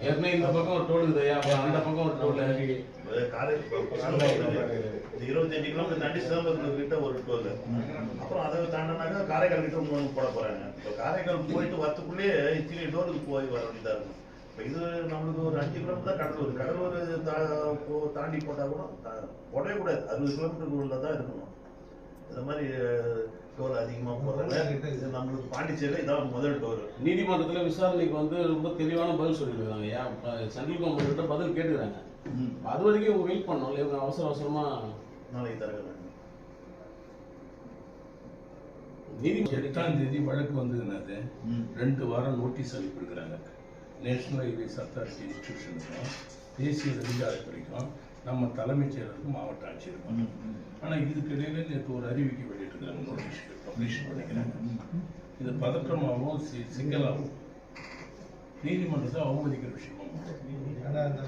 ஏற்கனவே இந்த பக்கம் ஒரு டோல் இருக்குதுயா, அந்த பக்கம் ஒரு டோல். 25 கிலோமீட்டர் தாண்டி சிதம்பரம் கிட்ட ஒரு டோல். அப்புறம் அதை தாண்டினாக்கா காரைக்கால் கிட்ட ஒன்று போட போறாங்க. இப்போ காரைக்கால் போயிட்டு வரத்துக்குள்ளேயே இத்தனை டோலுக்கு போய் வர வேண்டியதா இருக்கும். இப்போ இது நம்மளுக்கு ஒரு 5 கிலோமீட்டர் தான் கடலூர் தாண்டி போட்டா கூட போடவே கூடாது. 60 கிலோமீட்டருக்கு உள்ள தான் இருக்கணும். இந்த மாதிரி டோல் அதிகமாக போடுறாங்க. இது நம்மளுக்கு பாண்டிச்சேரியில் இதான் முதல் டோல். நீதிமன்றத்தில் விசாரணைக்கு வந்து ரொம்ப தெளிவான பதில் சொல்லியிருக்காங்க. ஏன் சென்ட்ரல் கவர்மெண்ட் பதில் கேட்டுக்கிறாங்க. அது வரைக்கும் இவங்க வெயிட் பண்ணோம். இவங்க அவசரமா நாளைக்கு தரங்க. நீதிமன்றம் 8ஆம் தேதி வழக்கு வந்ததுனால 2 வாரம் நோட்டீஸ் அனுப்பியிருக்கிறாங்க. நேஷனல் ஹைவேஸ் அத்தாரிட்டி இன்ஸ்டிடியூஷனுக்கும் தேசிய நெடுஞ்சாலைத்துறைக்கும் நம்ம தலைமைச் செயலருக்கும் மாவட்ட ஆட்சியருக்கும். ஆனால் இதுக்கு இடையில நேற்று ஒரு அறிவிக்கை வெளியிட்டிருக்கிறாங்க. நோட்டீஸ் பப்ளிஷ் பண்ணிக்கிறாங்க. இது பதற்றமாகவும் சிக்கலாகவும் நீதிமன்றத்தை அவமதிக்கிற விஷயமா ஏதாவது